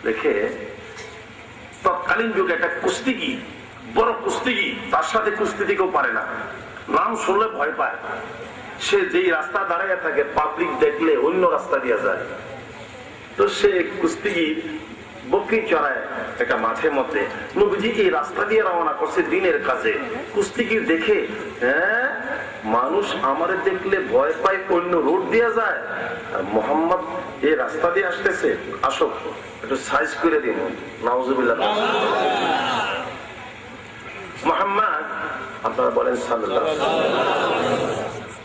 দেখে তৎকালীন যুগে একটা কুস্তিগির, বড় কুস্তিগির, তার সাথে কুস্তি দিকেও পারে না, নাম শুনলে ভয় পায়। সে যেই রাস্তা দাঁড়ায় থাকে পাবলিক দেখলে অন্য রাস্তা দিয়ে যায়। তো সে কুস্তিগির বকরি চড়ায় একটা মাঠের মধ্যে, নবীজি এই রাস্তা দিয়ে রওনা করছে দিনের কাজে। কুস্তিগির দেখে, হ্যাঁ মানুষ আমারে দেখলে ভয় পায়, অন্য রোড দিয়ে যায়, আর মোহাম্মদ এই রাস্তা দিয়ে আসতেছে, আসো একটু সাইজ করে দিন। নাউজুবিল্লাহ। মোহাম্মদ আপনারা বলেন সাল্লাল্লাহু আলাইহি ওয়াসাল্লাম,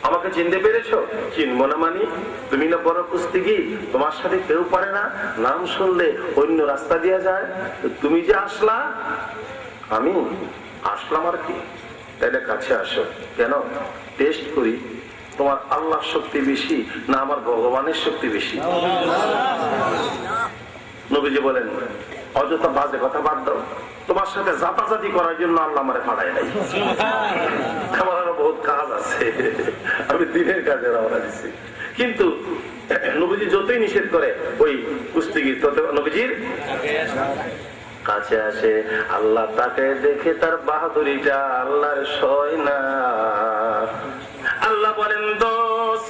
আমাকে চিনতে পেরেছো? চিনবো না মানি? তুমি না বড় কুস্তিগির, তোমার সাথে কেউ পারে না, নাম শুনলে অন্য রাস্তা দিয়ে যায়, তুমি যে আসলা। আমি আসলাম আর কি, তাহলে কাছে আসো। কেন? টেস্ট করি তোমার আল্লাহর শক্তি বেশি না আমার ভগবানের শক্তি বেশি। নবীজি বলেন, অযথা বাজে কথা বাদ দাও, তোমার সাথে জাতাজাতি করার জন্য আল্লাহ আমারে পাঠায় নাই, আমার আরো বহুত কাজ আছে, আমি দিনের কাজে রওনা দিছি। কিন্তু নবীজি যতই নিষেধ করে ওই কুস্তিগির তত নবীজির কাছে আসে। আল্লাহ তাকে দেখে তার বাহাদুরিটা আল্লাহর সয় না। আল্লাহ বলেন, দোষ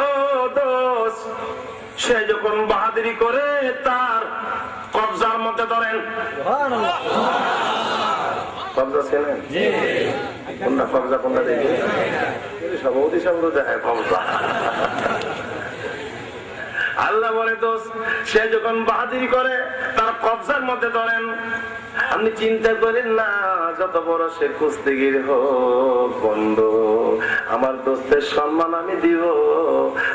ও দোষ, সে যখন বাহাদুরি করে তার কবজার মধ্যে ধরেন। কবজা ছিলেন? কোনটা কবজা, কোনটা দেখে সভাপতি সাহেব দেখায় কবজা। আল্লাহ বলে, দোষ সে যখন বাহাদুরি করে তার কবজার মধ্যে ধরেন। আপনি চিন্তা করেন না যত বড় সে কুস্তিগির হোক বন্ধু, আমার দোস্তের সম্মান আমি দিব।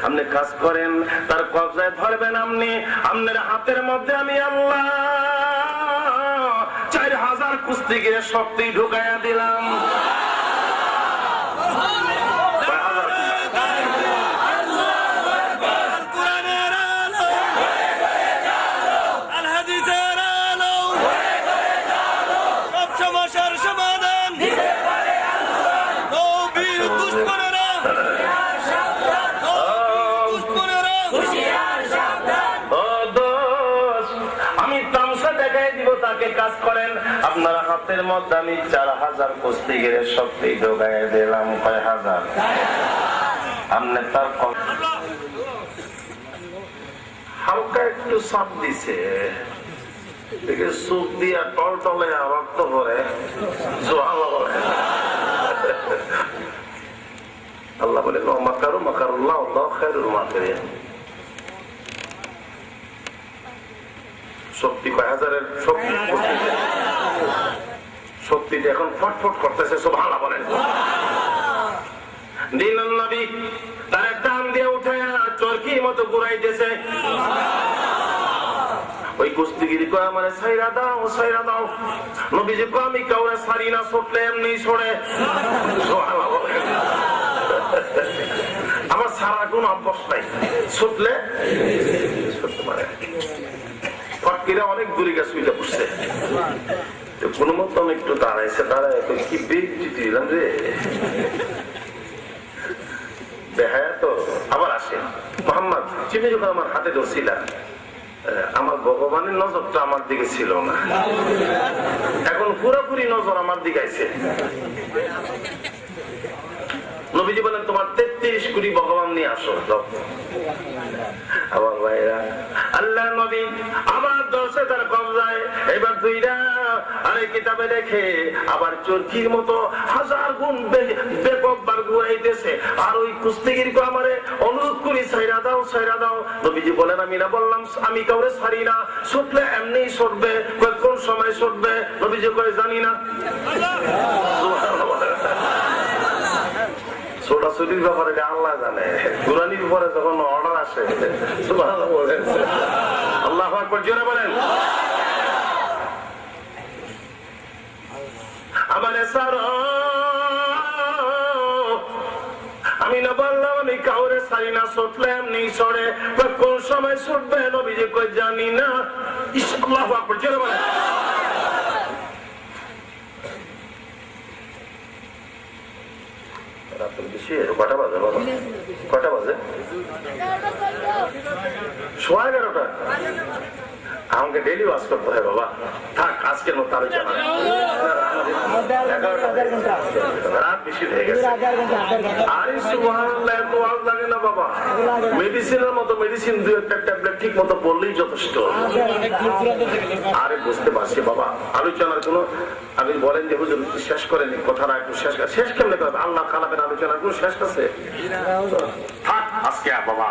আপনি কাজ করেন, তার কবজায় ধরবেন, আপনি আপনার হাতের মধ্যে আমি আল্লাহ 4000 কুস্তিগিরের শক্তি ঢুকাইয়া দিলাম। কাজ করেন, আপনার হাতের মধ্যে আমি 4000 কুস্তিগিরের শক্তি ঢোকাই দিলাম। কয় হাজার? আপনি তার হালকা একটু চাপ দিছে, চোখ দিয়া টলটলে রক্ত পরে। আল্লাহ বলে, মাকারু মাকারুল্লাহ আল্লাহু খায়রুল মাকিরিন। শক্তি কয় হাজারের শক্তি, শক্তিটা এখন ফটফট করতেছে। সুবহানাল্লাহ বলেন। দিনুন নবী তার টান দিয়ে উঠায়া চরকির মতো ঘুরাইতেছে। ওই কুস্তিগিরি কয়, আমারে ছাইরা দাও, ছাইরা দাও। নবীজি কয়, আমি কাউরে ছাড়ি না, ছুটলে এমনি ছড়ে। সুবহানাল্লাহ বলেন। আমার ছাড়ার কোন অভ্যাস নাই, ছুটলে ছুটতে পারে। ফটকিরা অনেক দূরে গেছে, সুইটা পড়ছে, কোন মতন একটু দাঁড়াইছে, দাঁড়ায় কি বেগ দিলাম রে দেখায়। তো আবার আসে, মোহাম্মদ চিনি যখন আমার হাতে ধরছিলাম, আমার ভগবানের নজরটা আমার দিকে ছিল না, এখন পুরোপুরি নজর আমার দিকে আইছে। নবীজি বলেন, তোমার 33 কোটি ভগবান নিয়ে আসো। আমার ভাইরা, আল্লাহ নবী আবার দর্শে তার কবজায়, এবার দুইটা আরে কিতাবে দেখে আবার চরকির মতো 1000 গুণ ব্যাপকবার ঘুরাইতেছে। আর ওই কুস্তিগিরকে আমারে অনুরোধ করি, ছাইরা দাও, ছাইরা দাও। নবীজি বলেন, আমি না বললাম আমি কাউরে ছাড়ি না, ছুটলে এমনি ছুটবে। কোন সময় ছুটবে নবীজি কয়, জানি না। ছোটাছুটির ব্যাপারে আল্লাহ জানে, কুরআনের উপরে যখন অর্ডার আসে, সুবহানাল্লাহ বলেন, আল্লাহু আকবার জোরে বলেন। আমারে সারো, আমি না বললাম আমি কাউরে ছাড়ি না, ছুটলে এমনি ছড়ে। কোন সময় ছুটবে নবীজি কয়, জানি না। আল্লাহু আকবার জোরে বলেন। কটা বাজে বাবা? কটা বাজে? 11:15। আমাকে ডেইলি ওয়াজ করতে হয় বাবা। থাক আজকের মতো আলোচনা, রাত বেশি হয়ে গেছে। আরে সুবহানাল্লাহ, এত ওয়াজ লাগে না বাবা। মেডিসিনের মতো মেডিসিন 2-1টা ট্যাবলেট ঠিক মতো বললেই যথেষ্ট। আরে বুঝতে পারছি বাবা, আলোচনার কোনো আপনি বলেন যে হুজুর শেষ করেন কথাটা, একটু শেষ কেমনে করবে? আল্লাহ কালামের আলোচনার কোনো শেষ আছে? থাক আজকে বাবা।